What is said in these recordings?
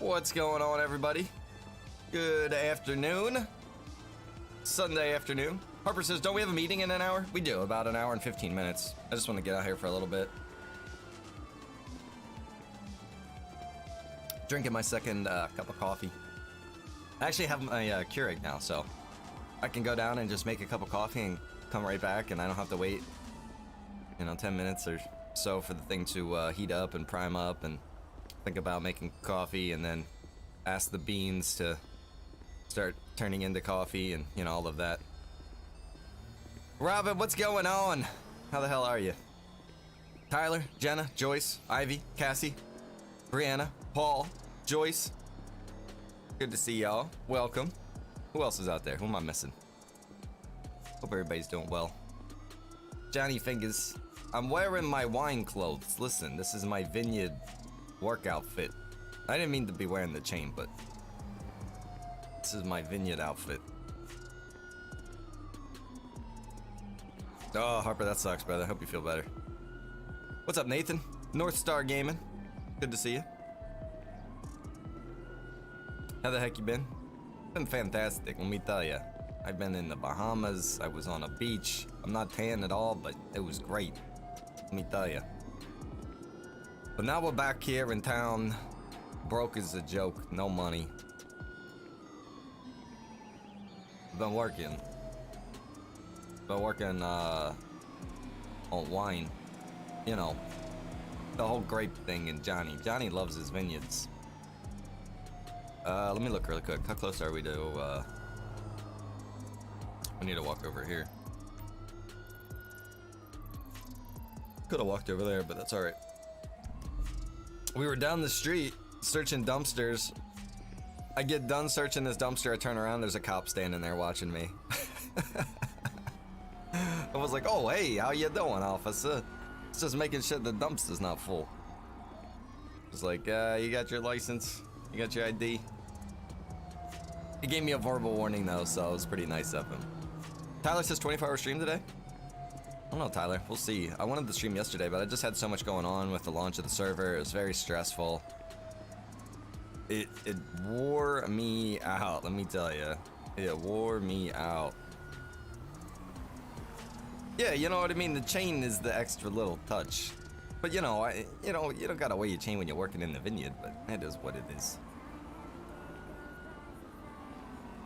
What's going on, everybody? Good afternoon. Sunday afternoon. Harper says, don't we have a meeting in an hour? We do, about an hour and 15 minutes. I just want to get out here for a little bit. Drinking my second cup of coffee. I actually have my Keurig now, so I can go down and just make a cup of coffee and come right back, and I don't have to wait, 10 minutes or so for the thing to heat up and prime up and think about making coffee, and then ask the beans to start turning into coffee and, all of that. Robin, what's going on? How the hell are you? Tyler, Jenna, Joyce, Ivy, Cassie, Brianna, Paul, Joyce. Good to see y'all. Welcome. Who else is out there? Who am I missing? Hope everybody's doing well. Johnny Fingers. I'm wearing my wine clothes. Listen, this is my vineyard work outfit. I didn't mean to be wearing the chain, but this is my vineyard outfit. Oh, Harper, that sucks, brother. Hope you feel better. What's up, Nathan? North Star Gaming. Good to see you. How the heck you been? Been fantastic, let me tell you. I've been in the Bahamas. I was on a beach. I'm not tan at all, but it was great. Let me tell you. But now we're back here in town. Broke is a joke. No money. Been working. Been working on wine. The whole grape thing and Johnny. Johnny loves his vineyards. Let me look really quick. How close are we to, I need to walk over here. Could have walked over there, but that's alright. We were down the street searching dumpsters. I get done searching this dumpster, I turn around, there's a cop standing there watching me. I was like, oh, hey, how you doing, officer? It's just making sure the dumpster's not full. It's like, you got your license? You got your ID? He gave me a verbal warning, though, so it was pretty nice of him. Tyler says 24-hour stream today? I don't know, Tyler. We'll see. I wanted to stream yesterday, but I just had so much going on with the launch of the server. It was very stressful. It wore me out, let me tell you. It wore me out. Yeah, you know what I mean? The chain is the extra little touch. But you don't gotta wear your chain when you're working in the vineyard, but that is what it is.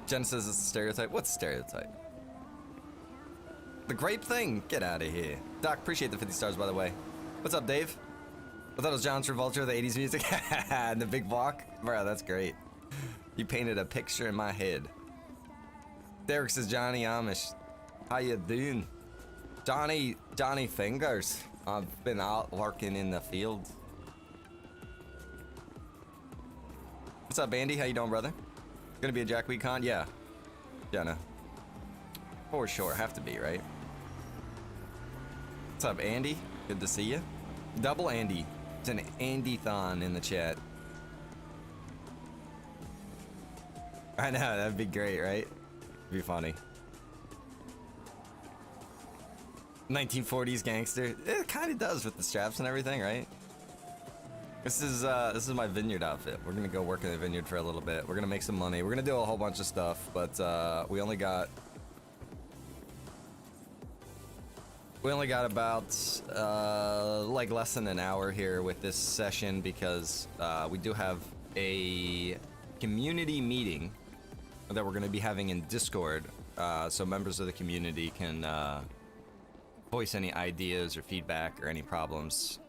Jen says it's a stereotype. What's a stereotype? The grape thing? Get out of here. Doc, appreciate the 50 stars, by the way. What's up, Dave? I thought it was John Travolta, the 80s music. And the big walk. Bro, that's great. You painted a picture in my head. Derek says Johnny Amish. How you doing? Johnny Fingers. I've been out working in the field. What's up, Andy? How you doing, brother? Gonna be a Jack Week con? Yeah. Jenna. For sure. Have to be, right? What's up, Andy? Good to see you. Double Andy. It's an Andy-thon in the chat. I know, that'd be great, right? It'd be funny. 1940s gangster. It kind of does with the straps and everything, right? This is my vineyard outfit. We're gonna go work in the vineyard for a little bit. We're gonna make some money. We're gonna do a whole bunch of stuff, but we only got about like less than an hour here with this session because we do have a community meeting that we're gonna be having in Discord, so members of the community can voice any ideas or feedback or any problems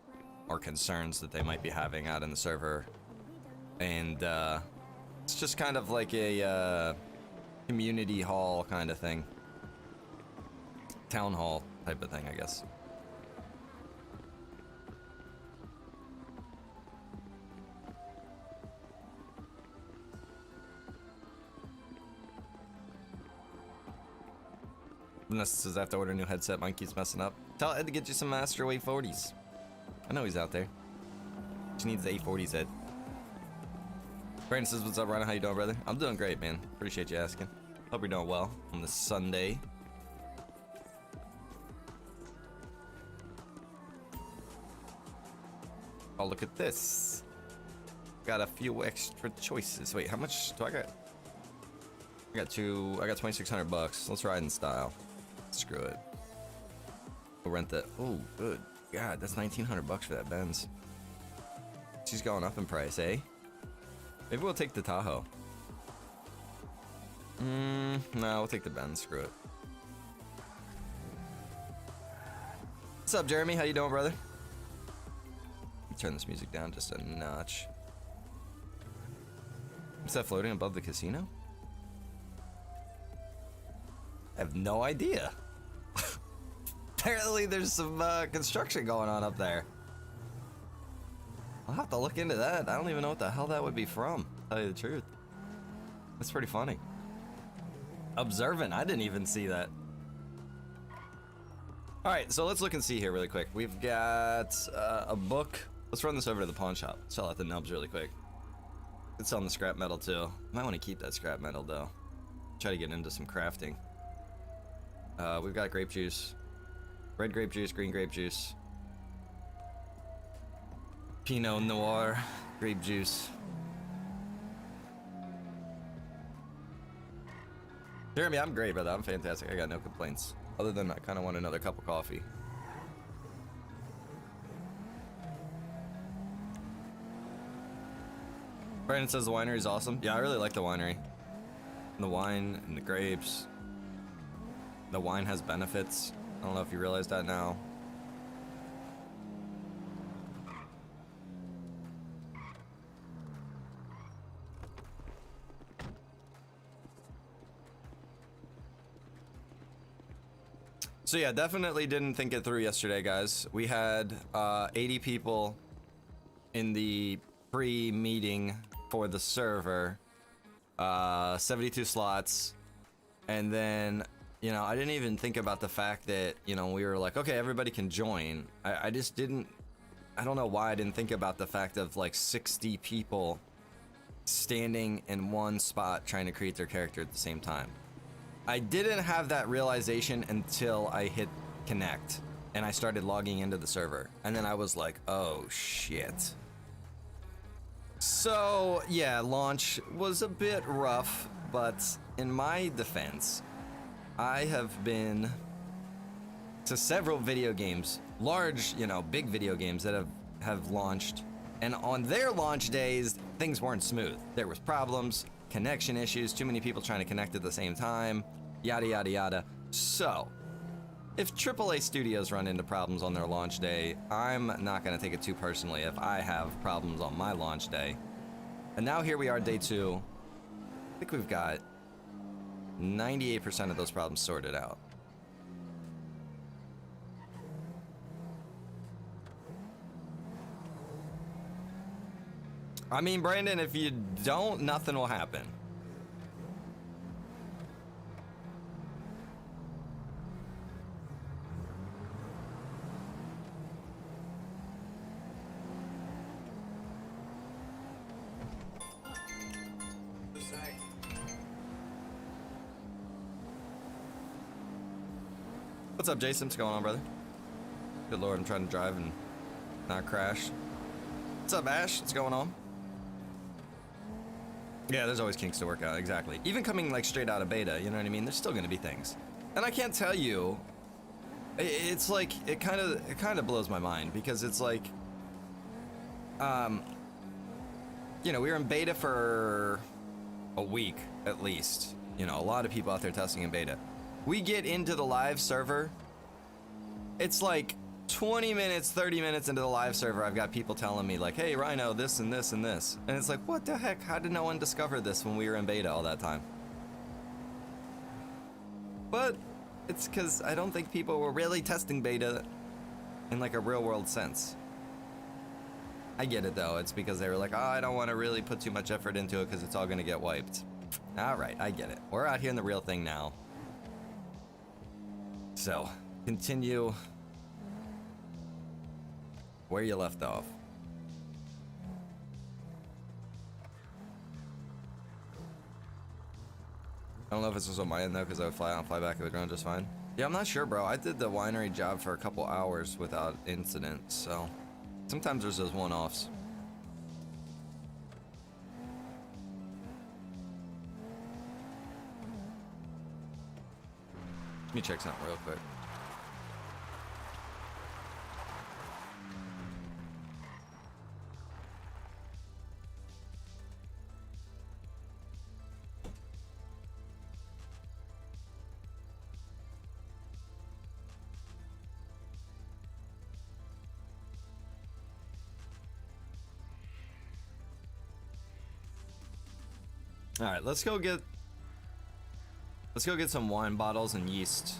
or concerns that they might be having out in the server. And it's just kind of like a community hall kind of thing. Town hall type of thing, I guess. Vanessa says I have to order a new headset. Mine keeps messing up. Tell Ed to get you some Astro A40s. I know he's out there. She needs the A40s, Ed. Brandon says, what's up, Ryan? How you doing, brother? I'm doing great, man. Appreciate you asking. Hope you're doing well on this Sunday. Oh, look at this. got a few extra choices. Wait, how much do I got? I got 2,600 bucks. Let's ride in style. Screw it. We'll rent that. Oh, good. God, that's 1,900 bucks for that Benz. She's going up in price, eh? Maybe we'll take the Tahoe. No, we'll take the Benz. Screw it. What's up, Jeremy? How you doing, brother? Turn this music down just a notch. What's that floating above the casino? I have no idea. Apparently there's some construction going on up there. I'll have to look into that. I don't even know what the hell that would be from, to tell you the truth. That's pretty funny. Observant, I didn't even see that. Alright, so let's look and see here really quick. We've got a book. Let's run this over to the pawn shop. Sell out the nubs really quick. It's selling the scrap metal too. Might want to keep that scrap metal though. Try to get into some crafting. We've got grape juice. Red grape juice, green grape juice. Pinot Noir, grape juice. Jeremy, I'm great, brother. I'm fantastic. I got no complaints. Other than I kind of want another cup of coffee. Brandon says the winery is awesome. Yeah, I really like the winery. And the wine and the grapes. The wine has benefits. I don't know if you realize that now. So yeah, definitely didn't think it through yesterday, guys. We had 80 people in the pre-meeting for the server, 72 slots, and then, you know, I didn't even think about the fact that, you know, we were like, okay, everybody can join. I just didn't, I don't know why I didn't think about the fact of like 60 people standing in one spot trying to create their character at the same time. I didn't have that realization until I hit connect and I started logging into the server. And then I was like, oh shit. So yeah, launch was a bit rough, but in my defense, I have been to several video games, large, you know, big video games that have launched, and on their launch days, things weren't smooth. There was problems, connection issues, too many people trying to connect at the same time, yada yada yada. So, if AAA studios run into problems on their launch day, I'm not going to take it too personally if I have problems on my launch day. And now here we are, day 2. I think we've got 98% of those problems sorted out. I mean, Brandon, if you don't, nothing will happen. What's up, Jason? What's going on, brother? Good lord, I'm trying to drive and not crash. What's up, Ash? What's going on? Yeah, there's always kinks to work out, exactly. Even coming like straight out of beta, you know what I mean? There's still gonna be things. And I can't tell you, it's like, it kind of blows my mind because it's like, you know, we were in beta for a week at least. You know, a lot of people out there testing in beta. We get into the live server, it's like 20 minutes, 30 minutes into the live server, I've got people telling me like, hey, Rhino, this and this and this. And it's like, what the heck? How did no one discover this when we were in beta all that time? But it's because I don't think people were really testing beta in like a real world sense. I get it though. It's because they were like, oh, I don't want to really put too much effort into it because it's all going to get wiped. All right, I get it. We're out here in the real thing now. So, continue where you left off. I don't know if this was on my end though, because I would fly out and fly back with the drone just fine. Yeah, I'm not sure, bro. I did the winery job for a couple hours without incident, so sometimes there's those one-offs. Let me check something real quick. All right, let's go get some wine bottles and yeast.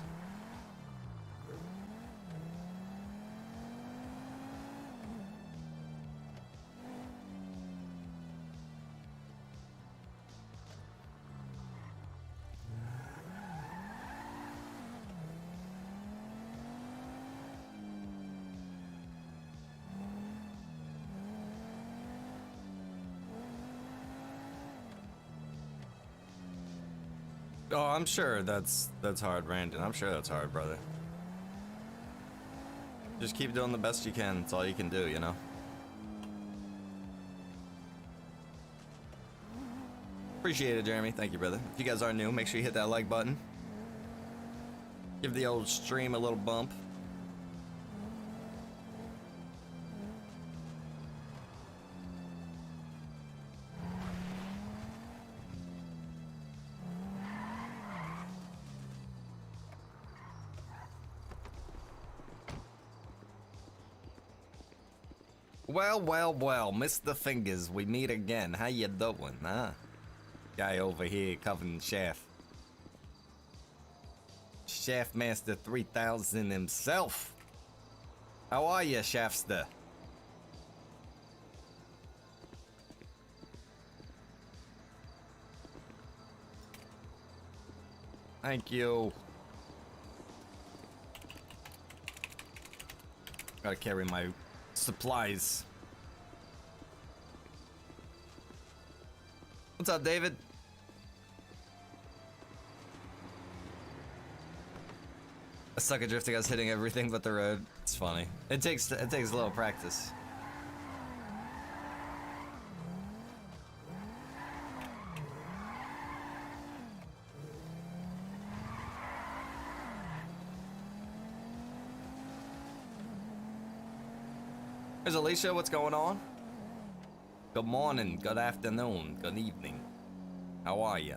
Oh, I'm sure that's hard, Brandon. I'm sure that's hard, brother. Just keep doing the best you can. It's all you can do, you know? Appreciate it, Jeremy. Thank you, brother. If you guys are new, make sure you hit that like button. Give the old stream a little bump. Well, Mr. Fingers, we meet again. How you doing, huh? Guy over here covering Shaft. Shaft Master 3000 himself. How are you, Shaftster? Thank you. Gotta carry my supplies. What's up, David? I suck at drifting. I was hitting everything but the road. It's funny. It takes a little practice. There's Alicia. What's going on? Good morning, good afternoon, good evening. How are you?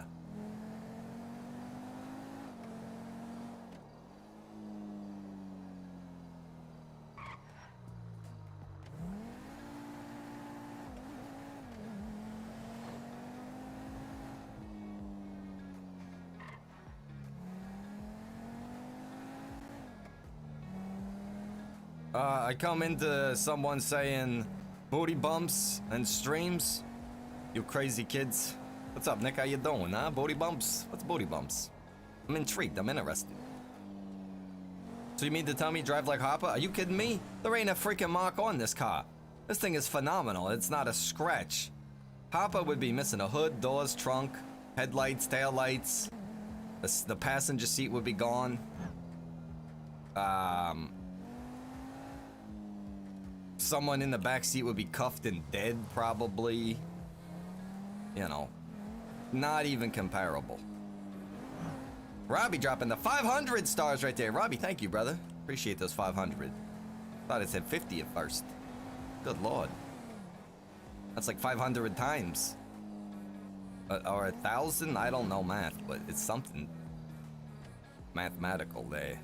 I come into someone saying booty bumps and streams. You crazy kids. What's up, Nick? How you doing, huh? Booty bumps? What's booty bumps? I'm intrigued. I'm interested. So you mean to tell me you drive like Hopper? Are you kidding me? There ain't a freaking mark on this car. This thing is phenomenal. It's not a scratch. Hopper would be missing a hood, doors, trunk, headlights, taillights. The passenger seat would be gone. Someone in the back seat would be cuffed and dead, probably. You know, not even comparable. Robbie dropping the 500 stars right there. Robbie, thank you, brother. Appreciate those 500. Thought it said 50 at first. Good lord. That's like 500 times. Or 1,000? I don't know math, but it's something mathematical there.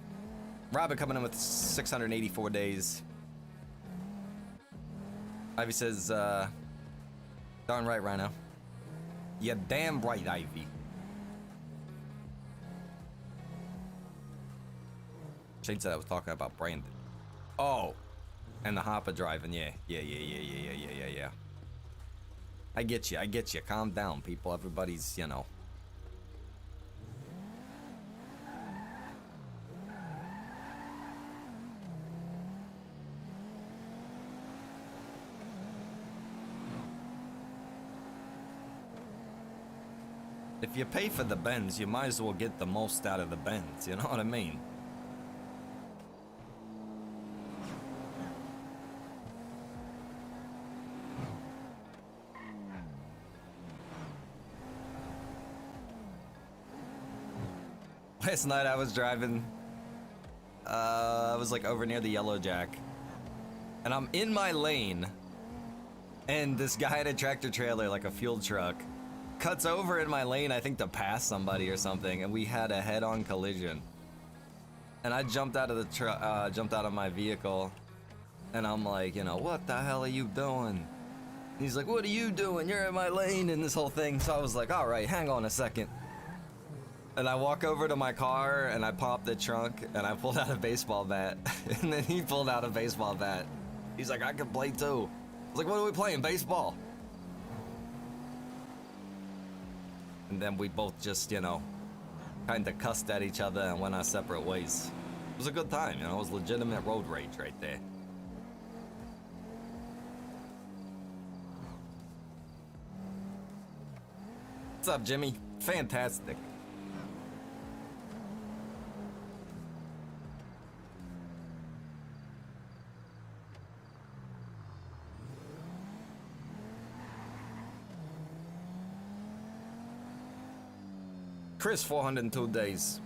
Robbie coming in with 684 days. Ivy says, darn right, Rhino. Yeah, damn right, Ivy. Shane said I was talking about Brandon. Oh, and the Hopper driving, yeah. I get you. Calm down, people. Everybody's, you know. If you pay for the Benz, you might as well get the most out of the Benz, you know what I mean? Last night I was driving. I was like over near the Yellow Jack, and I'm in my lane, and this guy had a tractor trailer, like a fuel truck, cuts over in my lane, I think to pass somebody or something, and we had a head-on collision. And I jumped out of the jumped out of my vehicle, and I'm like, you know, what the hell are you doing? He's like, what are you doing? You're in my lane, and this whole thing. So I was like, all right, hang on a second. And I walk over to my car, and I pop the trunk, and I pulled out a baseball bat. And then he pulled out a baseball bat. He's like, I can play too. I was like, what are we playing, baseball? And then we both just, you know, kind of cussed at each other and went our separate ways. It was a good time, you know, it was legitimate road rage right there. What's up, Jimmy? Fantastic. Chris, 402 days.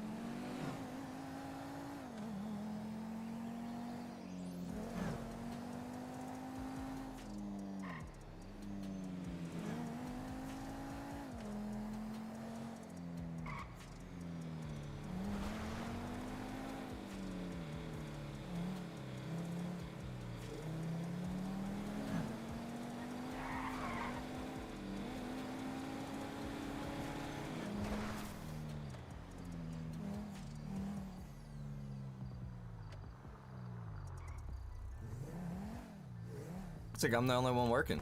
Looks like I'm the only one working.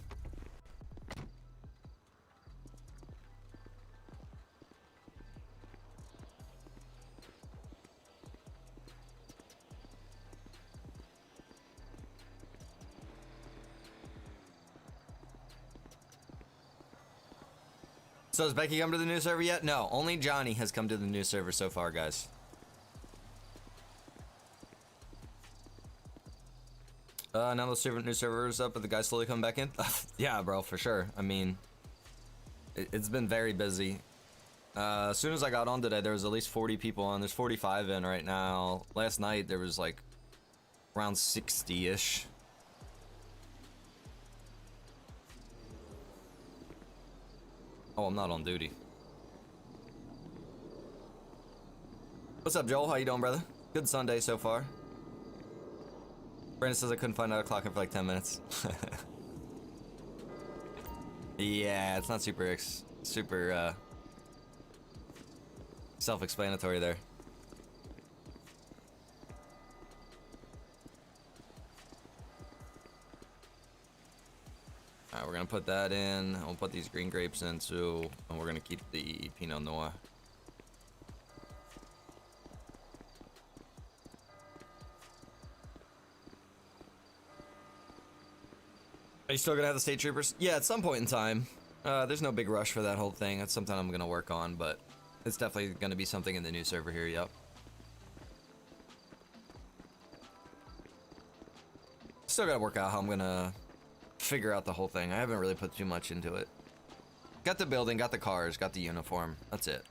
So has Becky come to the new server yet? No, only Johnny has come to the new server so far, guys. Now the new server's up, but the guys slowly come back in. Yeah, bro, for sure. I mean, it's been very busy. As soon as I got on today, there was at least 40 people on. There's 45 in right now. Last night there was like around 60-ish. Oh, I'm not on duty. What's up, Joel? How you doing, brother? Good Sunday so far. Brandon says I couldn't find out a clock in for like 10 minutes. Yeah, it's not super self-explanatory there. Alright, we're gonna put that in. We'll put these green grapes in too, and we're gonna keep the Pinot Noir. Are you still gonna have the state troopers? Yeah, at some point in time. There's no big rush for that whole thing. That's something I'm gonna work on, but it's definitely gonna be something in the new server here, yep. Still gotta work out how I'm gonna figure out the whole thing. I haven't really put too much into it. Got the building, got the cars, got the uniform. That's it.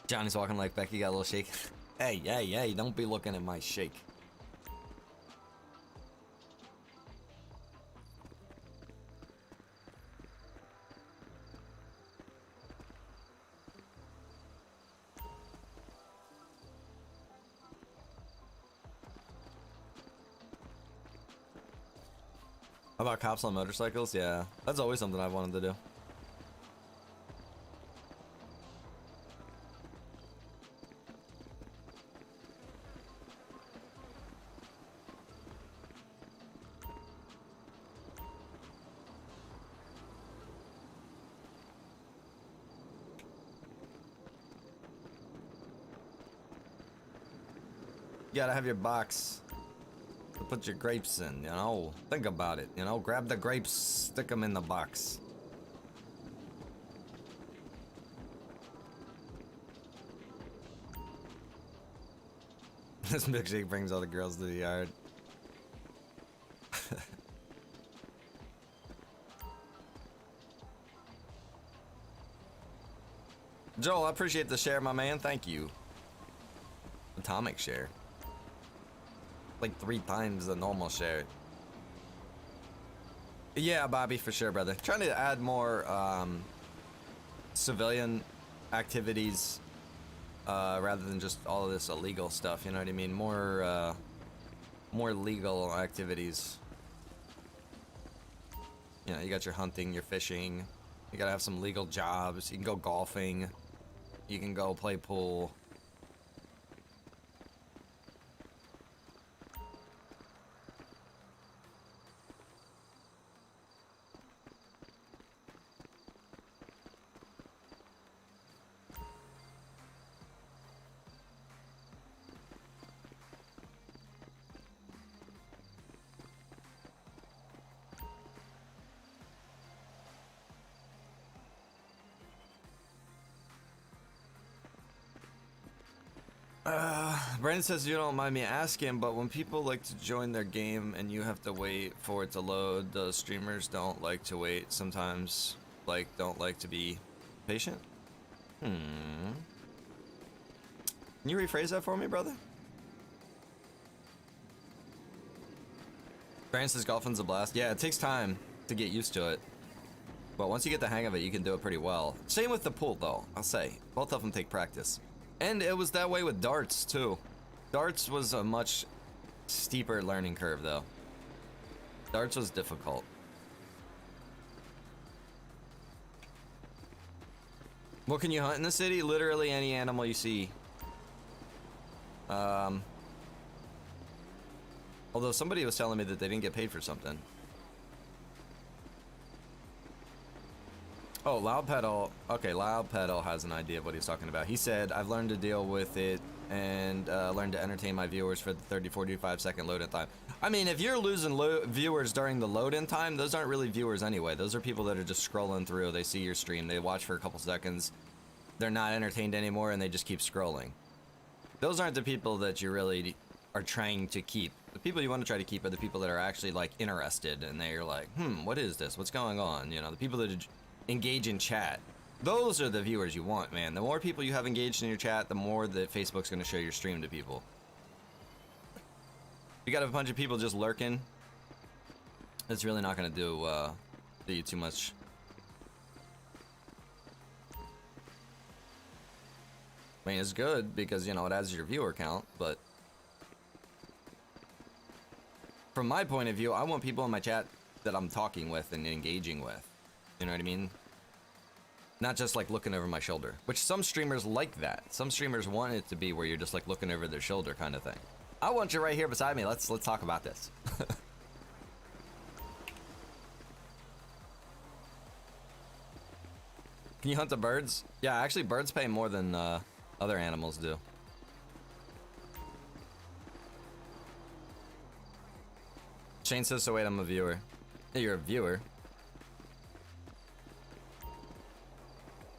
Johnny's walking like Becky got a little shake. Hey, don't be looking at my shake. How about cops on motorcycles? Yeah, that's always something I've wanted to do. You gotta have your box to put your grapes in, you know? Think about it, you know? Grab the grapes, stick them in the box. This milkshake brings all the girls to the yard. Joel, I appreciate the share, my man. Thank you. Atomic share. Like 3 times the normal share. Yeah, Bobby, for sure, brother. Trying to add more civilian activities rather than just all of this illegal stuff, you know what I mean? More legal activities. You know, you got your hunting, your fishing. You gotta have some legal jobs. You can go golfing. You can go play pool. Brandon says you don't mind me asking, but when people like to join their game and you have to wait for it to load, the streamers don't like to wait sometimes, like don't like to be patient? Can you rephrase that for me, brother? Brandon says golfing's a blast. Yeah, it takes time to get used to it. But once you get the hang of it, you can do it pretty well. Same with the pool, though, I'll say. Both of them take practice. And it was that way with darts, too. Darts was a much steeper learning curve, though. Darts was difficult. What can you hunt in the city? Literally any animal you see. Although somebody was telling me that they didn't get paid for something. Oh, Loud Pedal. Okay, Loud Pedal has an idea of what he's talking about. He said, I've learned to deal with it and learned to entertain my viewers for the 30, 45 second load-in time. I mean, if you're losing viewers during the load-in time, those aren't really viewers anyway. Those are people that are just scrolling through. They see your stream. They watch for a couple seconds. They're not entertained anymore, and they just keep scrolling. Those aren't the people that you really are trying to keep. The people you want to try to keep are the people that are actually, like, interested, and they're like, what is this? What's going on? You know, the people that engage in chat. Those are the viewers you want, man. The more people you have engaged in your chat, the more that Facebook's going to show your stream to people. You got a bunch of people just lurking, it's really not going to do you too much. I mean, it's good because, you know, it adds your viewer count, but from my point of view, I want people in my chat that I'm talking with and engaging with. You know what I mean? Not just like looking over my shoulder, which some streamers like that. Some streamers want it to be where you're just like looking over their shoulder kind of thing. I want you right here beside me. Let's talk about this. Can you hunt the birds? Yeah, actually birds pay more than other animals do. Shane says, so wait, I'm a viewer. Hey, you're a viewer.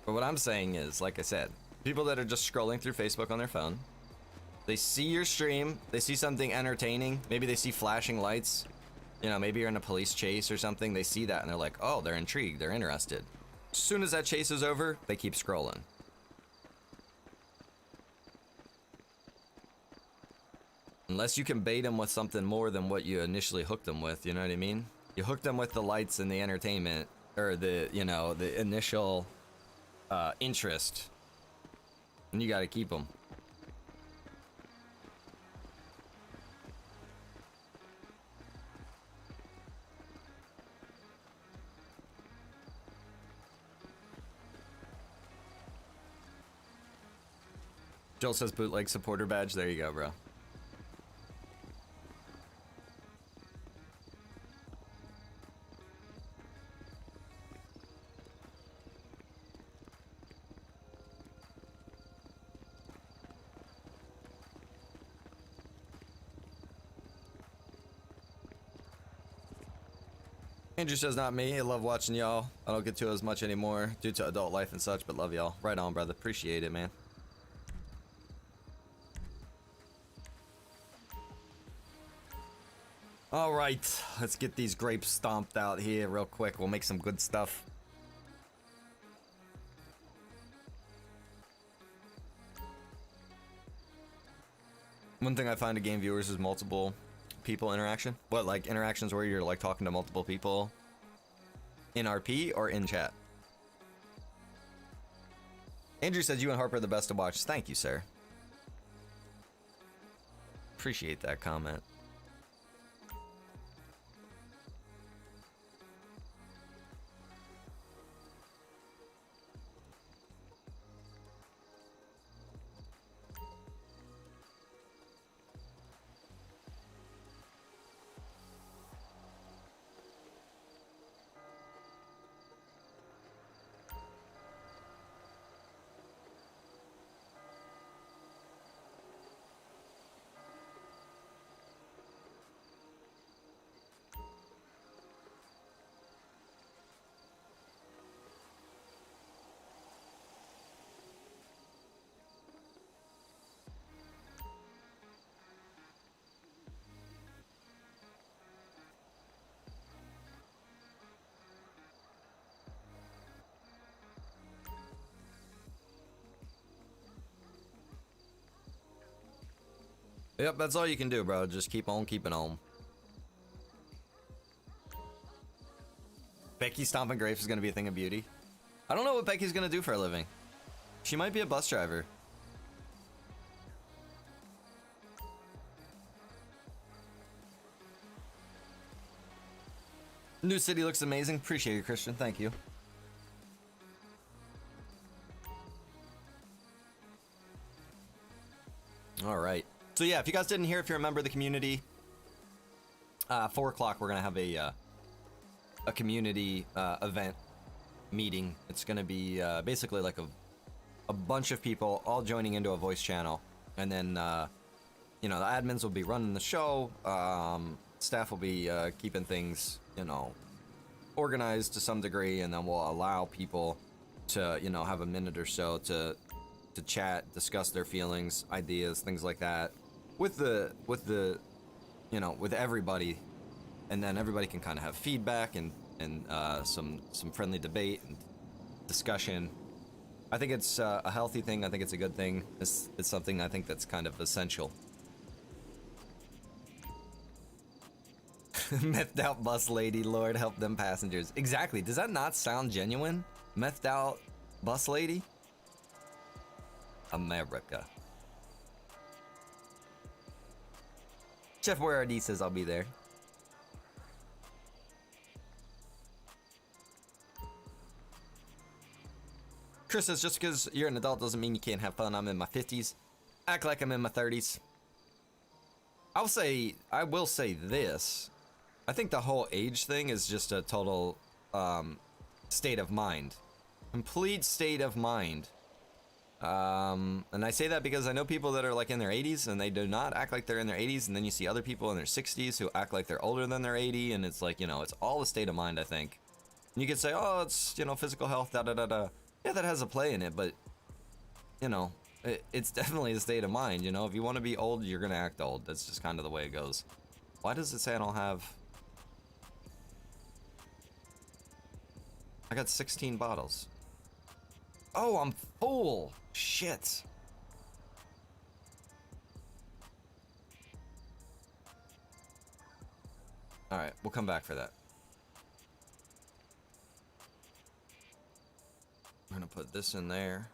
But what I'm saying is, like I said, people that are just scrolling through Facebook on their phone, they see your stream, they see something entertaining, maybe they see flashing lights, you know, maybe you're in a police chase or something, they see that and they're like, oh, they're intrigued, they're interested. As soon as that chase is over, they keep scrolling. Unless you can bait them with something more than what you initially hooked them with, you know what I mean? You hooked them with the lights and the entertainment, or the, you know, the initial interest, and you gotta keep them. Joel says bootleg supporter badge. There you go, bro. Andrew says, not me. I love watching y'all. I don't get to as much anymore due to adult life and such, but love y'all. Right on, brother. Appreciate it, man. All right, let's get these grapes stomped out here real quick. We'll make some good stuff. One thing I find to game viewers is multiple people interaction. What, like interactions where you're like talking to multiple people in RP or in chat? Andrew says you and Harper are the best to watch. Thank you, sir. Appreciate that comment. Yep, that's all you can do, bro. Just keep on keeping on. Becky stomping grapes is gonna be a thing of beauty. I don't know what Becky's gonna do for a living. She might be a bus driver. New city looks amazing. Appreciate you, Christian. Thank you. All right. So yeah, if you guys didn't hear, if you're a member of the community, 4 o'clock we're gonna have a community event meeting. It's gonna be basically like a bunch of people all joining into a voice channel, and then you know, the admins will be running the show. Staff will be keeping things, you know, organized to some degree, and then we'll allow people to, you know, have a minute or so to chat, discuss their feelings, ideas, things like that, with the you know, with everybody, and then everybody can kind of have feedback and some friendly debate and discussion. I think it's a healthy thing. I think it's a good thing. It's something I think that's kind of essential. Methed out bus lady, Lord help them passengers. Exactly. Does that not sound genuine? Methed out bus lady? America. Chef Where says I'll be there. Chris says just because you're an adult doesn't mean you can't have fun. I'm in my 50s. Act like I'm in my 30s. I will say this. I think the whole age thing is just a total state of mind. Complete state of mind. And I say that because I know people that are like in their 80s and they do not act like they're in their 80s, and then you see other people in their 60s who act like they're older than they're 80, and it's like, you know, it's all a state of mind, I think. And you could say, oh, it's, you know, physical health, da-da-da-da. Yeah, that has a play in it, but, you know, it's definitely a state of mind, you know? If you want to be old, you're gonna act old. That's just kind of the way it goes. Why does it say I don't have... I got 16 bottles. Oh, I'm full. Shit. All right, we'll come back for that. I'm gonna put this in there.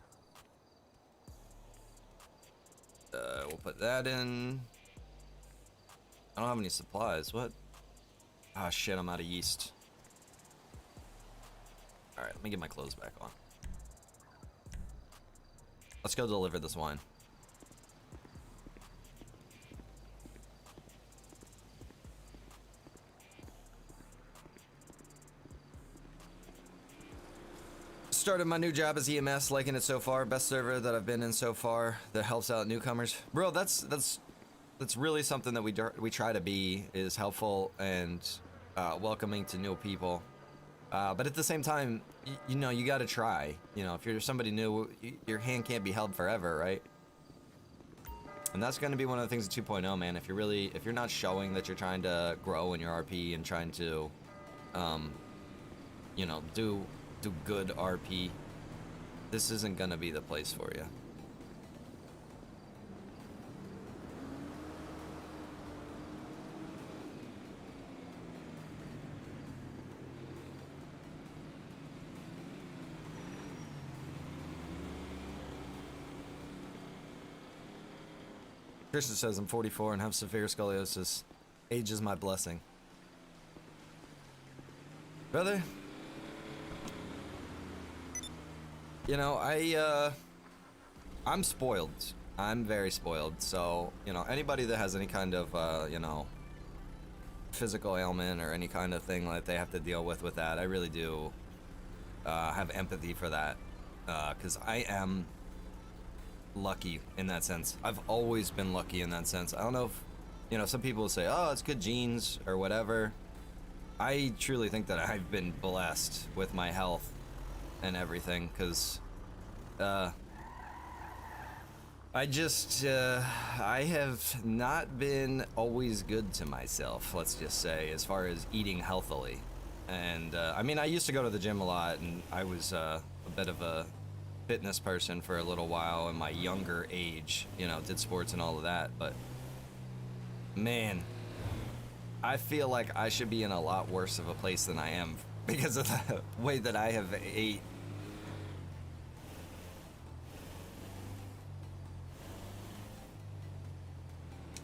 We'll put that in. I don't have any supplies. What? Ah, shit, I'm out of yeast. All right, let me get my clothes back on. Let's go deliver this wine. Started my new job as EMS, liking it so far. Best server that I've been in so far that helps out newcomers. Bro, that's really something that we try to be, is helpful and welcoming to new people. But at the same time, you know, you gotta try. You know, if you're somebody new, your hand can't be held forever, right? And that's gonna be one of the things of 2.0, man. If you're not showing that you're trying to grow in your RP and trying to, you know, do good RP, this isn't gonna be the place for you. Christian says I'm 44 and have severe scoliosis. Age is my blessing. Brother, you know, I'm spoiled. I'm very spoiled. So, you know, anybody that has any kind of, you know, physical ailment or any kind of thing that they have to deal with that, I really do have empathy for that. Because I am lucky in that sense. I've always been lucky in that sense. I don't know if, you know, some people say, oh, it's good genes or whatever. I truly think that I've been blessed with my health and everything, because I have not been always good to myself, let's just say, as far as eating healthily. And I mean, I used to go to the gym a lot, and I was a bit of a fitness person for a little while in my younger age, you know, did sports and all of that, but man, I feel like I should be in a lot worse of a place than I am because of the way that I have ate.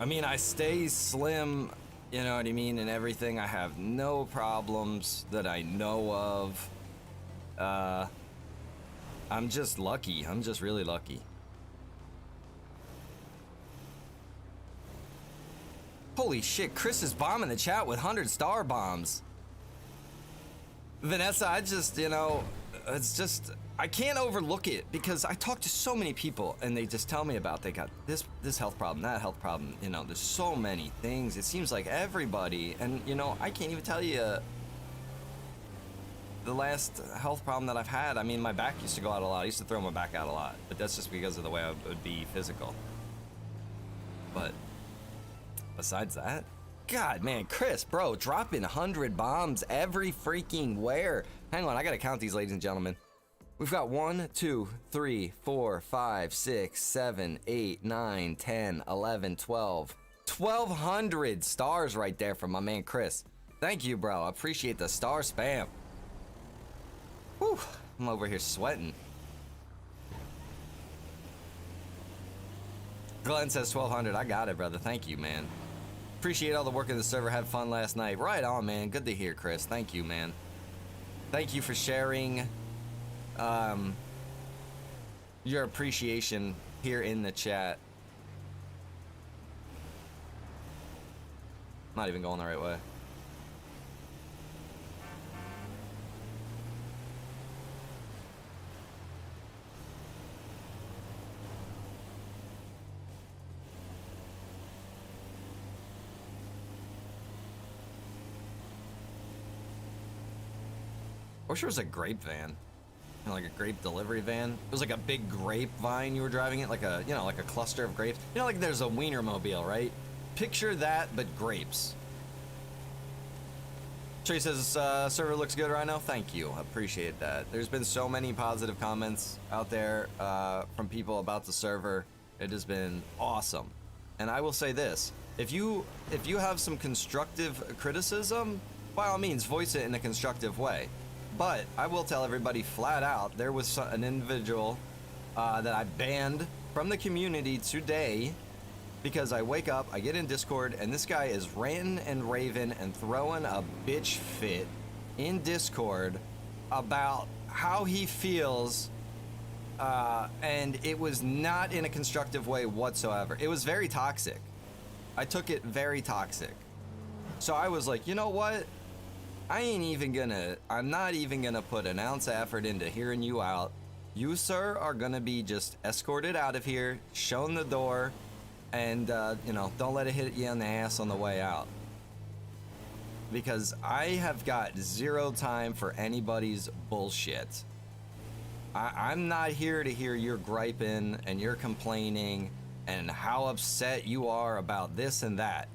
I mean, I stay slim, you know what I mean, and everything. I have no problems that I know of. I'm just lucky. I'm just really lucky. Holy shit, Chris is bombing the chat with 100-star bombs. Vanessa, I just, you know, it's just, I can't overlook it because I talk to so many people and they just tell me about they got this health problem, that health problem. You know, there's so many things. It seems like everybody, and you know, I can't even tell you the last health problem that I've had. I mean, my back used to go out a lot. I used to throw my back out a lot, but that's just because of the way I would be physical. But besides that, God, man, Chris, bro, dropping 100 bombs every freaking where. Hang on, I gotta count these, ladies and gentlemen. We've got 1, 2, 3, 4, 5, 6, 7, 8, 9, 10, 11, 12. 1,200 stars right there from my man Chris. Thank you, bro. I appreciate the star spam. Whew, I'm over here sweating. Glenn says 1,200. I got it, brother. Thank you, man. Appreciate all the work in the server. Had fun last night. Right on, man. Good to hear, Chris. Thank you, man. Thank you for sharing your appreciation here in the chat. Not even going the right way. I wish there was a grape van, you know, like a grape delivery van. It was like a big grape vine you were driving it, like a, you know, like a cluster of grapes. You know, like there's a Wienermobile, right? Picture that, but grapes. Trey says, server looks good right now. Thank you, I appreciate that. There's been so many positive comments out there from people about the server. It has been awesome. And I will say this, if you have some constructive criticism, by all means, voice it in a constructive way. But I will tell everybody flat out, there was an individual that I banned from the community today because I wake up, I get in Discord, and this guy is ranting and raving and throwing a bitch fit in Discord about how he feels, and it was not in a constructive way whatsoever. It was very toxic. I took it very toxic. So I was like, you know what? I'm not even gonna put an ounce of effort into hearing you out. You, sir, are gonna be just escorted out of here, shown the door, and, you know, don't let it hit you in the ass on the way out. Because I have got zero time for anybody's bullshit. I'm not here to hear your griping and your complaining and how upset you are about this and that.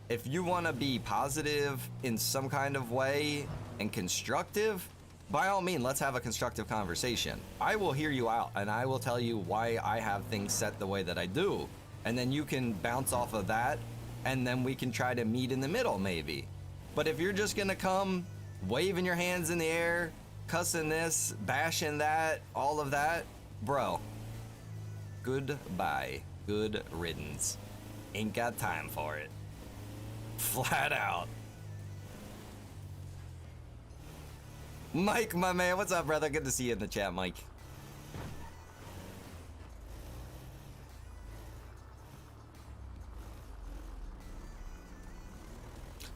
If you want to be positive in some kind of way and constructive, by all means, let's have a constructive conversation. I will hear you out and I will tell you why I have things set the way that I do. And then you can bounce off of that and then we can try to meet in the middle maybe. But if you're just going to come waving your hands in the air, cussing this, bashing that, all of that, bro, goodbye. Good riddance. Ain't got time for it. Flat out. Mike, my man, what's up, brother? Good to see you in the chat, Mike.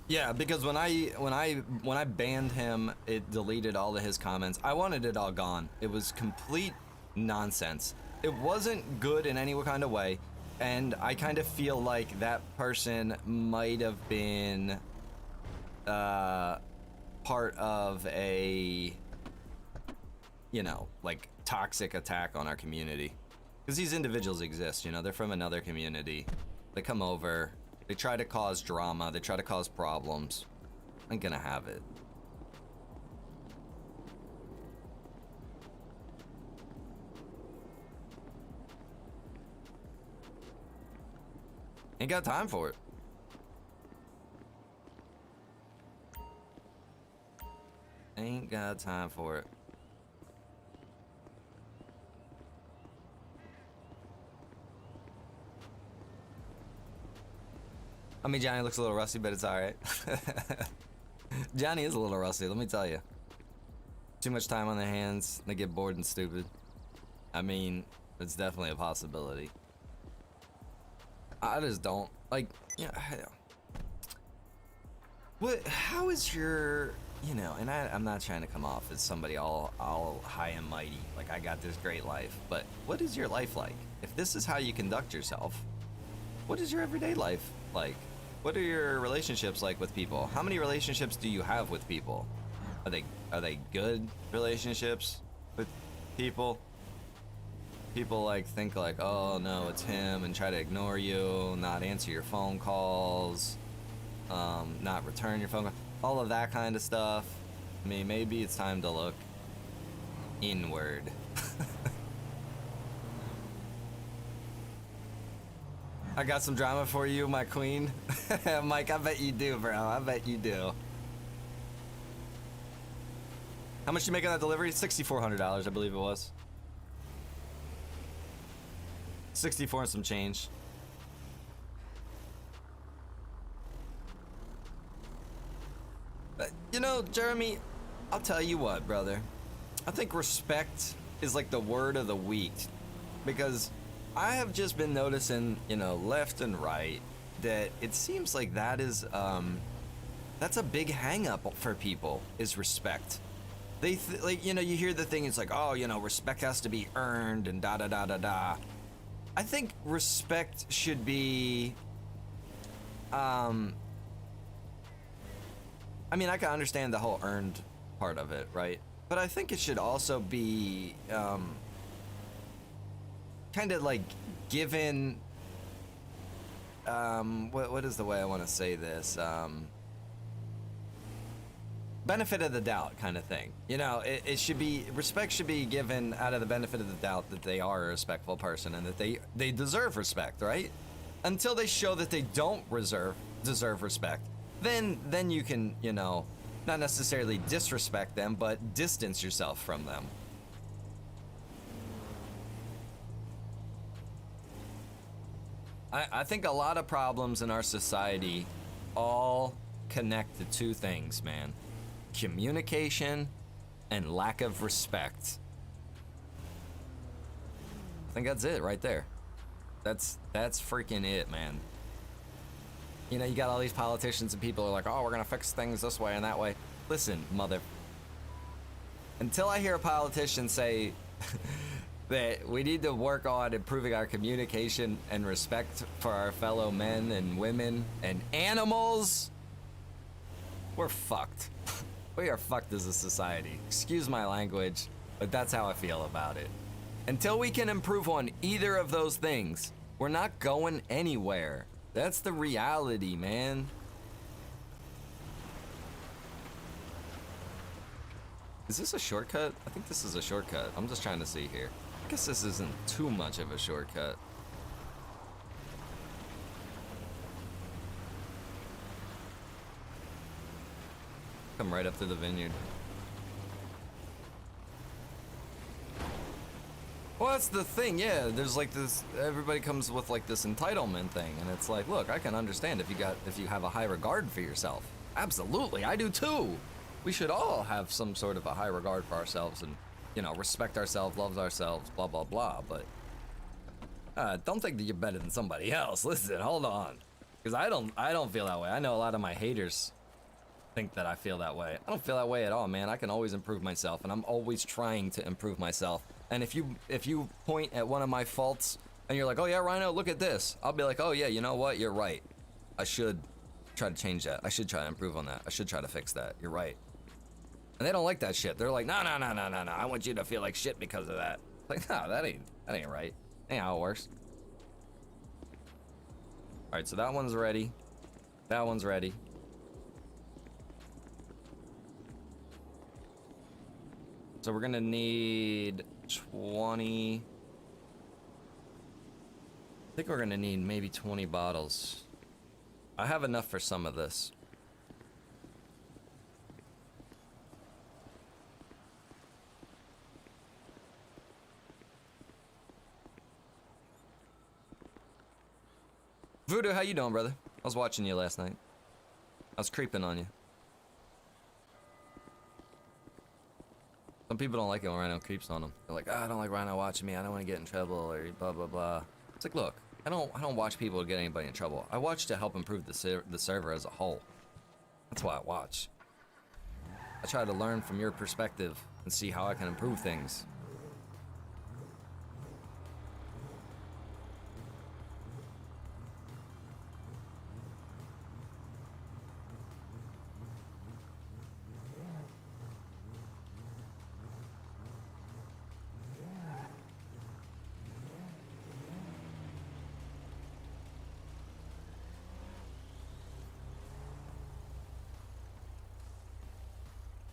Yeah, because when I banned him, it deleted all of his comments. I wanted it all gone. It was complete nonsense. It wasn't good in any kind of way, and I kind of feel like that person might have been part of a, you know, like toxic attack on our community. Because these individuals exist, you know, they're from another community. They come over, they try to cause drama, they try to cause problems. I'm gonna have it. Ain't got time for it. Ain't got time for it. I mean, Johnny looks a little rusty, but it's alright. Johnny is a little rusty, let me tell you. Too much time on their hands, they get bored and stupid. I mean, it's definitely a possibility. I just don't, like, yeah. What, how is your, you know, and I'm not trying to come off as somebody all high and mighty, like I got this great life, but what is your life like? If this is how you conduct yourself, what is your everyday life like? What are your relationships like with people? How many relationships do you have with people? Are they good relationships with people? People like think like, oh no, it's him, and try to ignore you, not answer your phone calls, not return your phone call, all of that kind of stuff. I mean, maybe it's time to look inward. I got some drama for you, my queen. Mike, I bet you do, bro. I bet you do. How much you make on that delivery? $6,400, I believe it was. 64 and some change. You know, Jeremy, I'll tell you what, brother. I think respect is like the word of the week, because I have just been noticing, you know, left and right, that it seems like that is, that's a big hang up for people, is respect. They, like, you know, you hear the thing, it's like, oh, you know, respect has to be earned and da da da da da. I think respect should be, I mean, I can understand the whole earned part of it, right? But I think it should also be, kind of like given, what is the way I want to say this? Benefit of the doubt kind of thing. You know, it should be, respect should be given out of the benefit of the doubt that they are a respectful person and that they deserve respect, right? Until they show that they don't deserve respect, then you can, you know, not necessarily disrespect them, but distance yourself from them. I think a lot of problems in our society all connect to two things, man. Communication and lack of respect. I think that's it right there. That's freaking it, man. You know, you got all these politicians and people are like, oh, we're gonna fix things this way and that way. Listen, mother. Until I hear a politician say that we need to work on improving our communication and respect for our fellow men and women and animals, we're fucked. We are fucked as a society. Excuse my language, but that's how I feel about it. Until we can improve on either of those things, we're not going anywhere. That's the reality, man. Is this a shortcut? I think this is a shortcut. I'm just trying to see here. I guess this isn't too much of a shortcut. Come right up to the vineyard. Well, that's the thing, yeah. There's like this. Everybody comes with like this entitlement thing, and it's like, look, I can understand if you have a high regard for yourself. Absolutely, I do too. We should all have some sort of a high regard for ourselves, and respect ourselves, love ourselves, blah blah blah. But don't think that you're better than somebody else. Listen, hold on, because I don't feel that way. I know a lot of my haters think that I feel that way. I don't feel that way at all, man. I can always improve myself, and I'm always trying to improve myself. And if you point at one of my faults and you're like, oh yeah, Rhino, look at this, I'll be like, oh yeah, you know what? You're right. I should try to change that. I should try to improve on that. I should try to fix that. You're right. And they don't like that shit. They're like, no. I want you to feel like shit because of that. Like, no, that ain't right. Ain't how it works. All right, so that one's ready. That one's ready. So we're gonna need 20. I think we're gonna need maybe 20 bottles. I have enough for some of this. Voodoo, how you doing, brother? I was watching you last night. I was creeping on you. Some people don't like it when Rhino creeps on them. They're like, oh, I don't like Rhino watching me. I don't want to get in trouble or blah blah blah. It's like, look, I don't watch people to get anybody in trouble. I watch to help improve the server as a whole. That's why I watch. I try to learn from your perspective and see how I can improve things.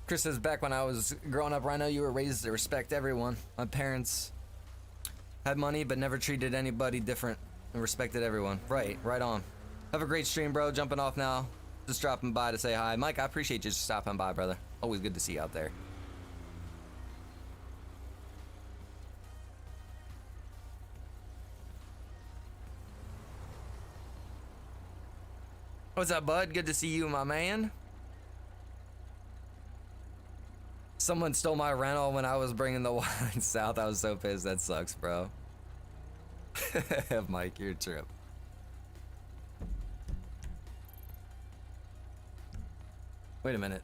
Chris says, back when I was growing up, Rhino, you were raised to respect everyone. My parents had money, but never treated anybody different and respected everyone. Right on. Have a great stream, bro. Jumping off now. Just dropping by to say hi. Mike, I appreciate you stopping by, brother. Always good to see you out there. What's up, bud? Good to see you, my man. Someone stole my rental when I was bringing the wine south. I was so pissed. That sucks, bro. Mike, you're a trip. Wait a minute.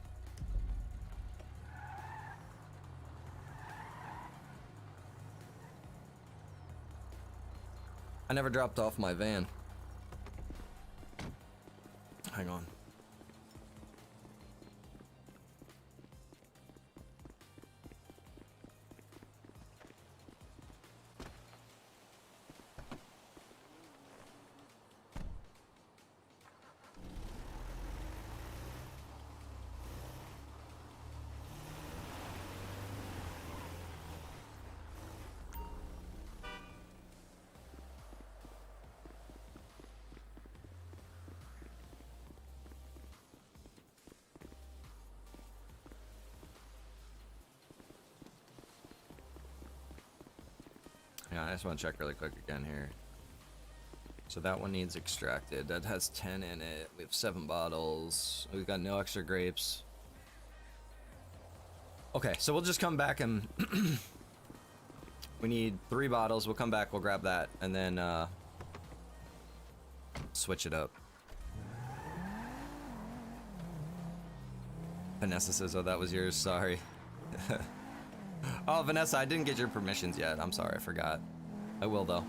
I never dropped off my van. Hang on. Yeah, I just want to check really quick again here. So that one needs extracted. That has 10 in it. We have 7 bottles. We've got no extra grapes. Okay, so we'll just come back and we need 3 bottles. We'll come back, we'll grab that, and then switch it up. Vanessa says, oh, that was yours, sorry. Oh, Vanessa, I didn't get your permissions yet. I'm sorry, I forgot. I will, though.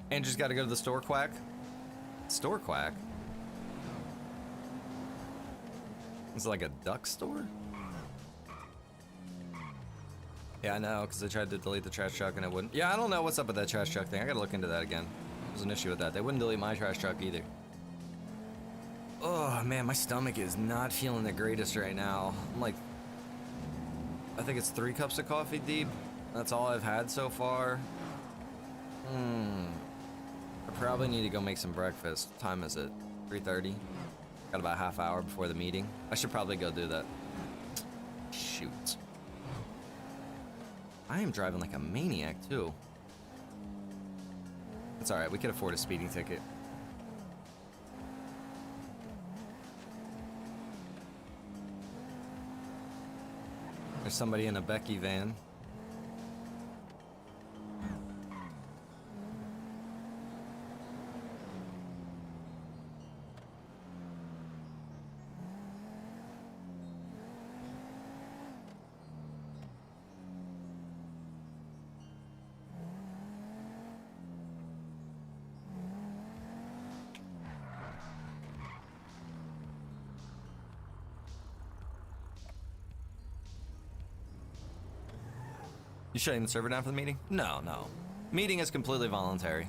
Andrew's got to go to the store quack. Store quack? Is it like a duck store? Yeah, I know, because I tried to delete the trash truck and it wouldn't. Yeah, I don't know what's up with that trash truck thing. I gotta look into that again. There's an issue with that. They wouldn't delete my trash truck either. Oh, man, my stomach is not feeling the greatest right now. I'm like, I think it's 3 cups of coffee deep. That's all I've had so far. I probably need to go make some breakfast. What time is it? 3:30? Got about a half hour before the meeting. I should probably go do that. Shoot. I am driving like a maniac, too. It's alright, we could afford a speeding ticket. There's somebody in a Becky van. You shutting the server down for the meeting? No, no. Meeting is completely voluntary.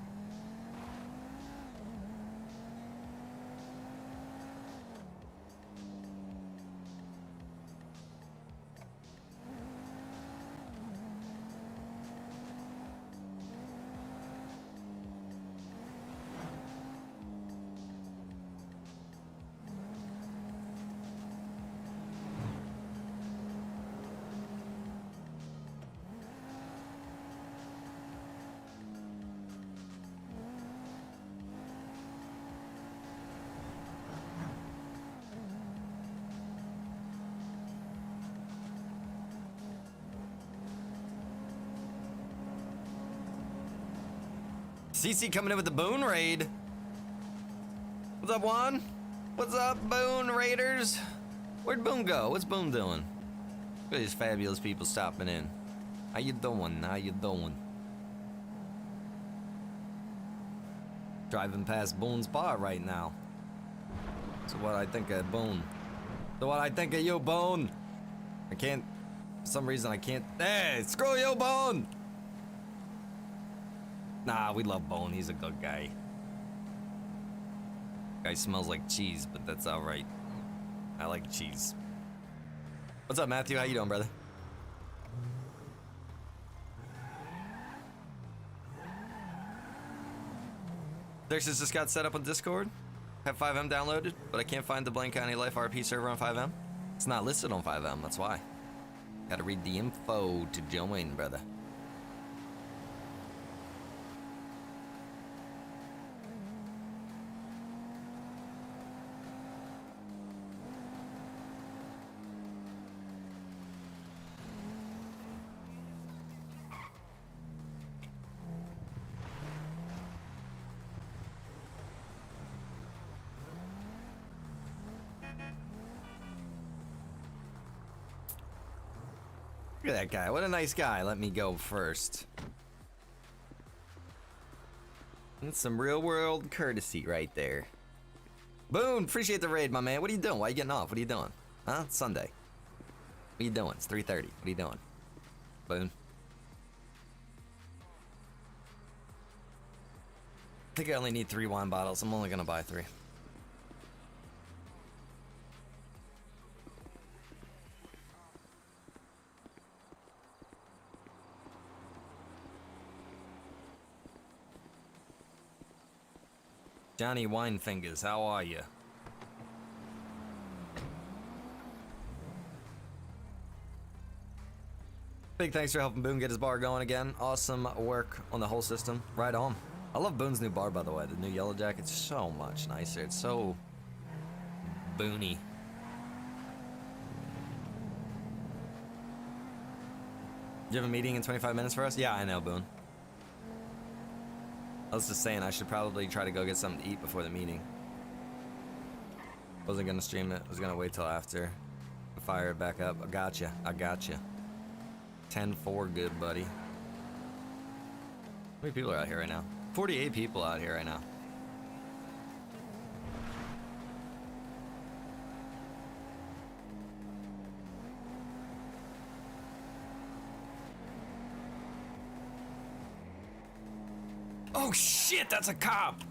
CC coming in with the Boone Raid. What's up, Juan? What's up, Boone Raiders? Where'd Boone go? What's Boone doing? Look at these fabulous people stopping in. How you doing? How you doing? Driving past Boone's bar right now. So what I think of Boone. So what I think of you, Boone. I can't, for some reason I can't. Hey, screw you, Boone! Nah, we love Bone. He's a good guy. Guy smells like cheese, but that's all right. I like cheese. What's up, Matthew? How you doing, brother? Xerxes just got set up on Discord. Have 5M downloaded, but I can't find the Blaine County Life RP server on 5M. It's not listed on 5M, that's why. Gotta read the info to join, brother. Look at that guy. What a nice guy. Let me go first. That's some real world courtesy right there. Boone, appreciate the raid, my man. What are you doing? Why are you getting off? What are you doing? Huh? It's Sunday. What are you doing? It's 3:30. What are you doing? Boone. I think I only need 3 wine bottles. I'm only gonna buy 3. Johnny Winefingers, how are you? Big thanks for helping Boone get his bar going again. Awesome work on the whole system. Right on. I love Boone's new bar, by the way. The new Yellow Jacket's so much nicer. It's so boony. You have a meeting in 25 minutes for us? Yeah, I know, Boone. I was just saying I should probably try to go get something to eat before the meeting. Wasn't gonna stream it. Was gonna wait till after. Fire it back up. I gotcha. I gotcha. 10-4, good buddy. How many people are out here right now? 48 people out here right now. Oh shit, that's a cop!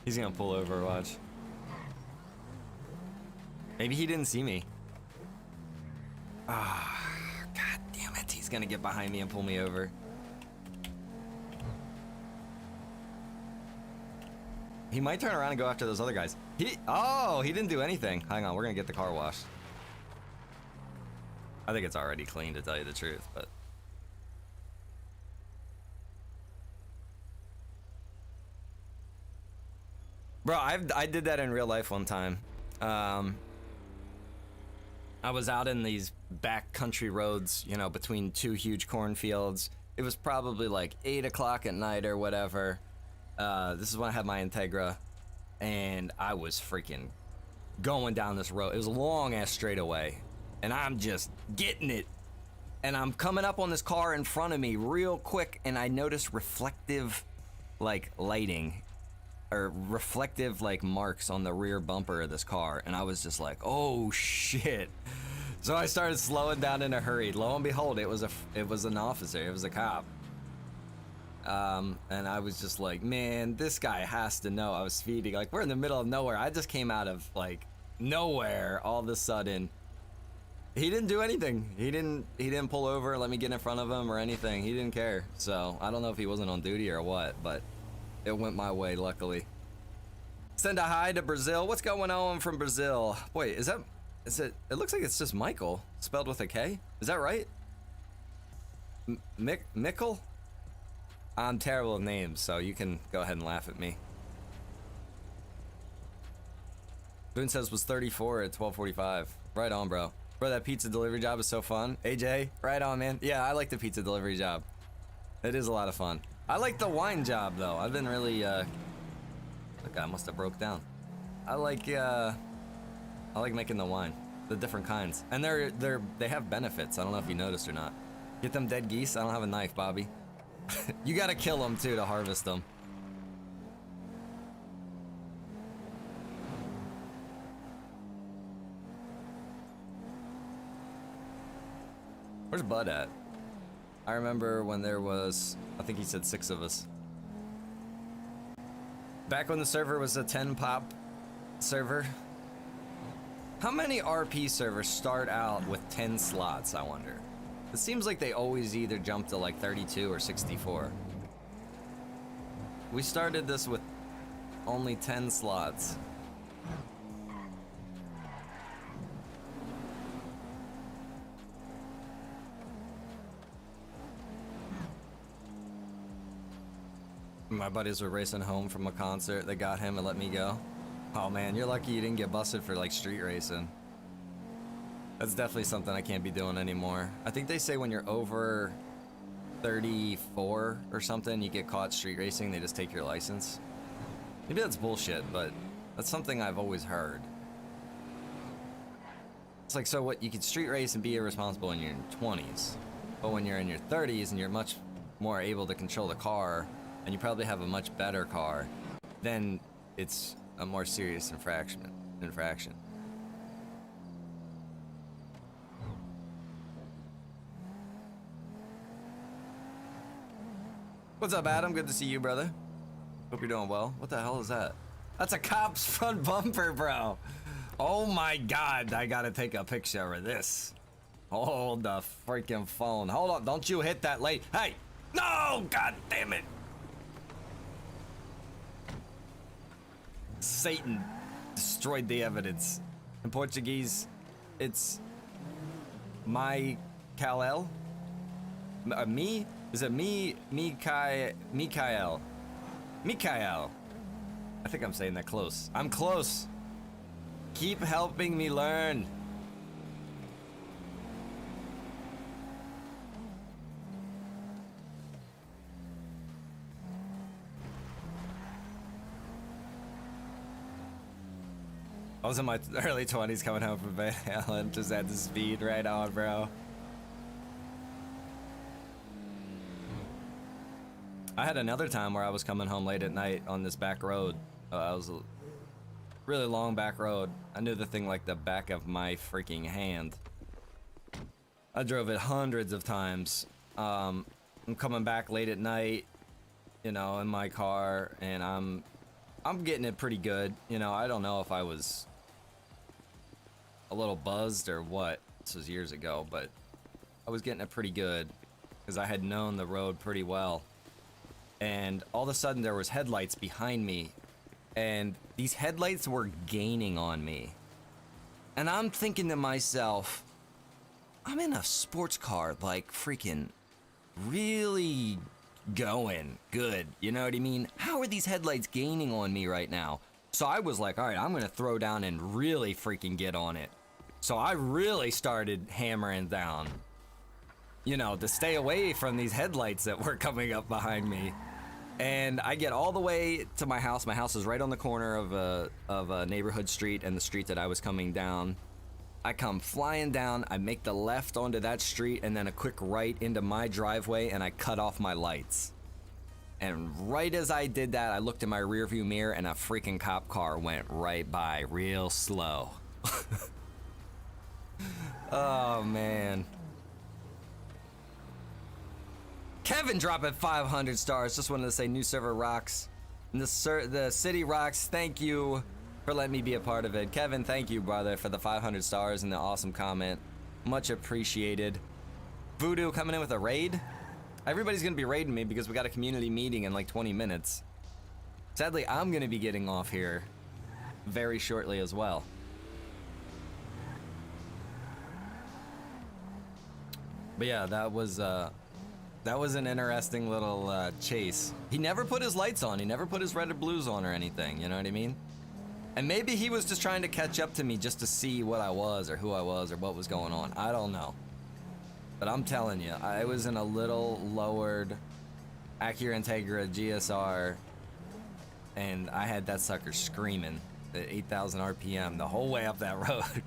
He's gonna pull over, watch. Maybe he didn't see me. Ah, god damn it, he's gonna get behind me and pull me over. He might turn around and go after those other guys. Oh, he didn't do anything. Hang on, we're gonna get the car washed. I think it's already clean, to tell you the truth, but. Bro, I did that in real life one time. I was out in these back country roads, you know, between two huge cornfields. It was probably like 8 o'clock at night or whatever. This is when I had my Integra, and I was freaking going down this road. It was a long ass straightaway, and I'm just getting it. And I'm coming up on this car in front of me real quick, and I noticed reflective, like, lighting. Or reflective, like, marks on the rear bumper of this car, and I was just like, oh shit. So I started slowing down in a hurry. Lo and behold, it was an officer, it was a cop. And I was just like, man, this guy has to know I was speeding. Like, we're in the middle of nowhere. I just came out of, like, nowhere all of a sudden. He didn't do anything. He didn't pull over, let me get in front of him or anything. He didn't care. So I don't know if he wasn't on duty or what, but it went my way, luckily. Send a hi to Brazil. What's going on from Brazil? Wait, is it looks like it's just Michael, spelled with a K. Is that right? Mikkel? I'm terrible with names, so you can go ahead and laugh at me. Boone says was 34 at 12:45. Right on, bro. Bro, that pizza delivery job is so fun. AJ, right on, man. Yeah, I like the pizza delivery job. It is a lot of fun. I like the wine job, though. I've been really, the guy must have broke down. I like making the wine, the different kinds. And they have benefits. I don't know if you noticed or not. Get them dead geese. I don't have a knife, Bobby. You gotta kill them, too, to harvest them. Where's Bud at? I remember when there was, I think he said 6 of us. Back when the server was a 10-pop server. How many RP servers start out with 10 slots, I wonder? It seems like they always either jump to like 32 or 64. We started this with only 10 slots. My buddies were racing home from a concert. They got him and let me go. Oh man, you're lucky you didn't get busted for like street racing. That's definitely something I can't be doing anymore. I think they say when you're over 34 or something, you get caught street racing, they just take your license. Maybe that's bullshit, but that's something I've always heard. It's like, so what, you can street race and be irresponsible when you're in your 20s, but when you're in your 30s and you're much more able to control the car, and you probably have a much better car, then it's a more serious infraction. What's up, Adam? Good to see you, brother. Hope you're doing well. What the hell is that? That's a cop's front bumper, bro. Oh my god, I gotta take a picture of this. Hold the freaking phone. Hold on, don't you hit that late. Hey! No! God damn it! Satan destroyed the evidence. In Portuguese, it's my Kal-El? Me? Is it me? Mikael. Mikael. I think I'm saying that close. I'm close. Keep helping me learn. I was in my early 20s coming home from Van Halen, just at the speed. Right on, bro. I had another time where I was coming home late at night on this back road. I was a really long back road. I knew the thing like the back of my freaking hand. I drove it hundreds of times. I'm coming back late at night, you know, in my car, and I'm getting it pretty good. You know, I don't know if I was a little buzzed or what. This was years ago, but I was getting it pretty good because I had known the road pretty well. And all of a sudden there was headlights behind me, and these headlights were gaining on me. And I'm thinking to myself, I'm in a sports car, like freaking really going good, you know what I mean? How are these headlights gaining on me right now? So I was like, all right, I'm gonna throw down and really freaking get on it. So I really started hammering down, you know, to stay away from these headlights that were coming up behind me. And I get all the way to my house. My house is right on the corner of a neighborhood street and the street that I was coming down. I come flying down, I make the left onto that street and then a quick right into my driveway, and I cut off my lights. And right as I did that, I looked in my rearview mirror and a freaking cop car went right by real slow. Oh man. Kevin dropping 500 stars. Just wanted to say new server rocks. And the city rocks. Thank you for letting me be a part of it. Kevin, thank you, brother, for the 500 stars and the awesome comment. Much appreciated. Voodoo coming in with a raid. Everybody's gonna be raiding me because we got a community meeting in like 20 minutes. Sadly, I'm gonna be getting off here very shortly as well. But yeah, that was an interesting little chase. He never put his lights on. He never put his red or blues on or anything. You know what I mean? And maybe he was just trying to catch up to me just to see what I was or who I was or what was going on. I don't know. But I'm telling you, I was in a little lowered Acura Integra GSR, and I had that sucker screaming at 8,000 RPM the whole way up that road.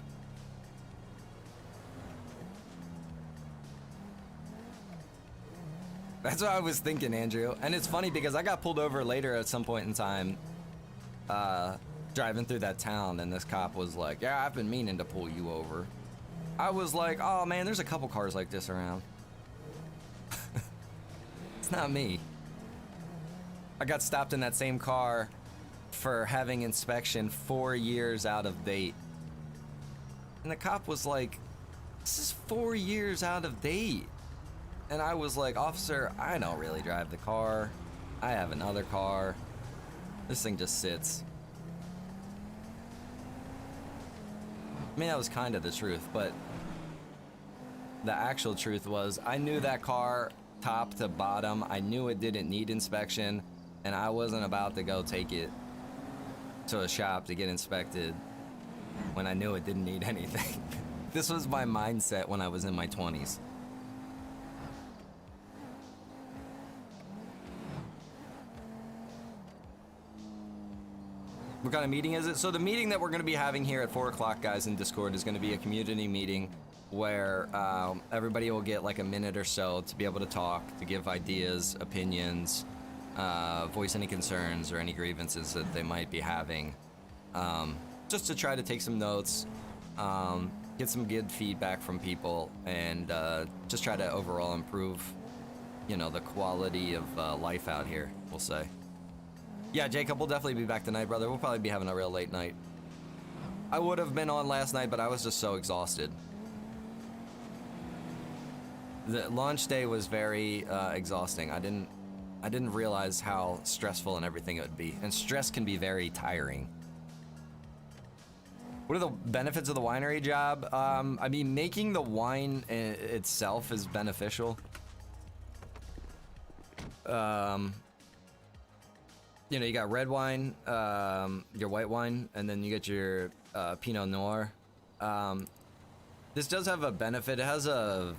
That's what I was thinking, Andrew. And it's funny because I got pulled over later at some point in time, driving through that town, and this cop was like, yeah, I've been meaning to pull you over. I was like, oh man, there's a couple cars like this around. It's not me. I got stopped in that same car for having inspection 4 years out of date. And the cop was like, this is 4 years out of date. And I was like, officer, I don't really drive the car. I have another car. This thing just sits. I mean, that was kind of the truth, but the actual truth was I knew that car top to bottom. I knew it didn't need inspection, and I wasn't about to go take it to a shop to get inspected when I knew it didn't need anything. This was my mindset when I was in my 20s. What kind of meeting is it? So the meeting that we're going to be having here at 4 o'clock, guys, in Discord is going to be a community meeting where everybody will get like a minute or so to be able to talk, to give ideas, opinions, voice any concerns or any grievances that they might be having. Just to try to take some notes, get some good feedback from people, and just try to overall improve, you know, the quality of life out here, we'll say. Yeah, Jacob, we'll definitely be back tonight, brother. We'll probably be having a real late night. I would have been on last night, but I was just so exhausted. The launch day was very exhausting. I didn't realize how stressful and everything it would be. And stress can be very tiring. What are the benefits of the winery job? I mean, making the wine itself is beneficial. You know, you got red wine, your white wine, and then you get your Pinot Noir. This does have a benefit. It has a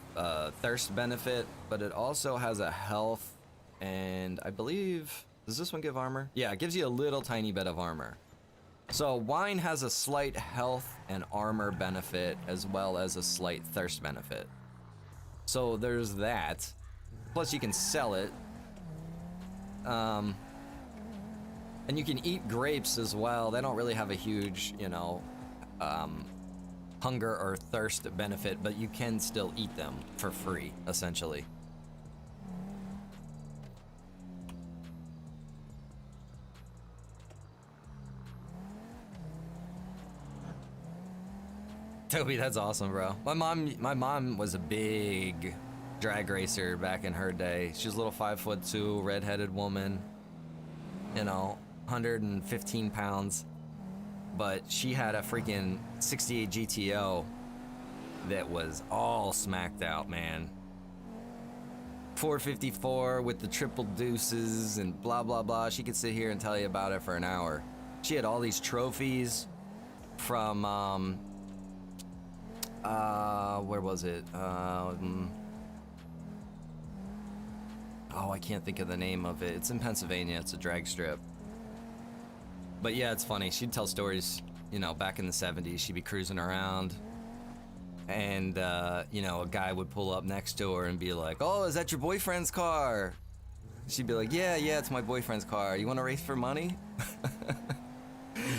thirst benefit, but it also has a health, and I believe, does this one give armor? Yeah, it gives you a little tiny bit of armor. So wine has a slight health and armor benefit as well as a slight thirst benefit. So there's that. Plus you can sell it. And you can eat grapes as well. They don't really have a huge, you know, hunger or thirst benefit, but you can still eat them for free, essentially. Toby, that's awesome, bro. My mom was a big drag racer back in her day. She was a little 5'2", redheaded woman, you know, 115 pounds. But she had a freaking 68 GTO that was all smacked out, man. 454 with the triple deuces and blah, blah, blah. She could sit here and tell you about it for an hour. She had all these trophies from, where was it? Oh, I can't think of the name of it. It's in Pennsylvania. It's a drag strip. But yeah, it's funny. She'd tell stories, you know, back in the 70s. She'd be cruising around, and, you know, a guy would pull up next to her and be like, "Oh, is that your boyfriend's car?" She'd be like, yeah, it's my boyfriend's car. You want to race for money?"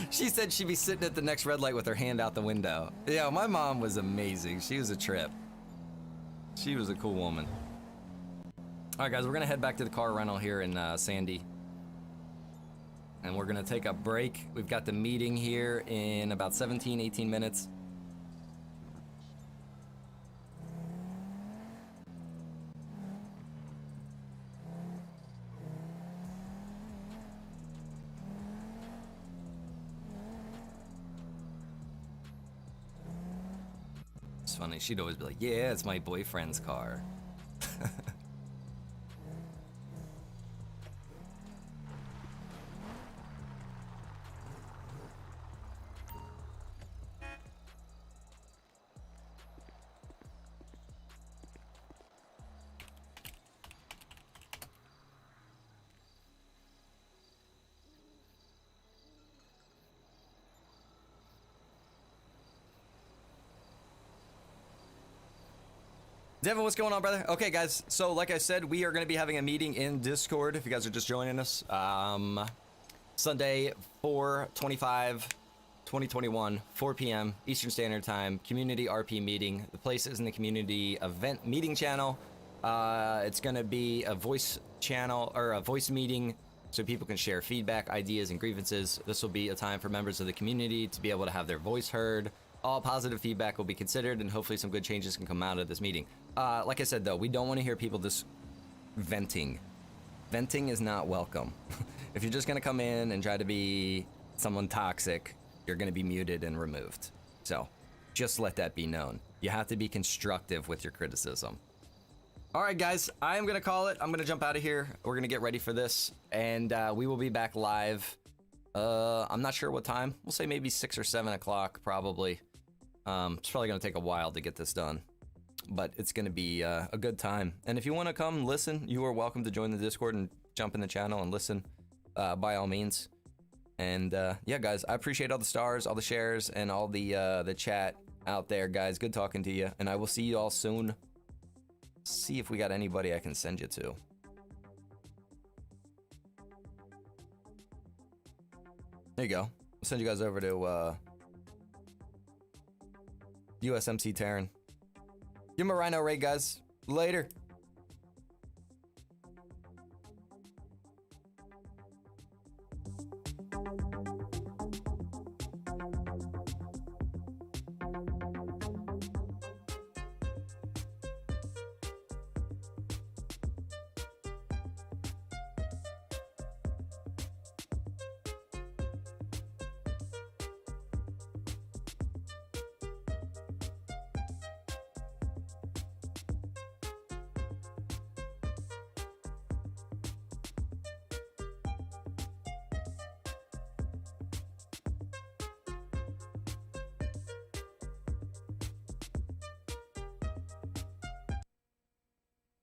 She said she'd be sitting at the next red light with her hand out the window. Yeah, my mom was amazing. She was a trip. She was a cool woman. All right, guys, we're going to head back to the car rental here in Sandy. And we're going to take a break. We've got the meeting here in about 17, 18 minutes. It's funny. She'd always be like, yeah, it's my boyfriend's car. Devin, what's going on, brother? Okay, guys, so like I said, we are going to be having a meeting in Discord if you guys are just joining us. Sunday, 4/25/2021, 4 p.m. Eastern Standard Time, community RP meeting. The place is in the community event meeting channel. It's going to be a voice channel, or a voice meeting, so people can share feedback, ideas, and grievances. This will be a time for members of the community to be able to have their voice heard. All positive feedback will be considered, and hopefully some good changes can come out of this meeting. Like I said, though, we don't want to hear people just venting. Venting is not welcome. If you're just going to come in and try to be someone toxic, you're going to be muted and removed. So just let that be known. You have to be constructive with your criticism. All right, guys, I am going to call it. I'm going to jump out of here. We're going to get ready for this, and we will be back live. I'm not sure what time. We'll say maybe 6 or 7 o'clock, probably. It's probably going to take a while to get this done, but it's going to be a good time. And if you want to come listen, you are welcome to join the Discord and jump in the channel and listen, by all means. And yeah, guys, I appreciate all the stars, all the shares, and all the chat out there, guys. Good talking to you, and I will see you all soon. See if we got anybody I can send you to. There you go. I'll send you guys over to USMC Terran. Give him a Rhino raid, guys. Later.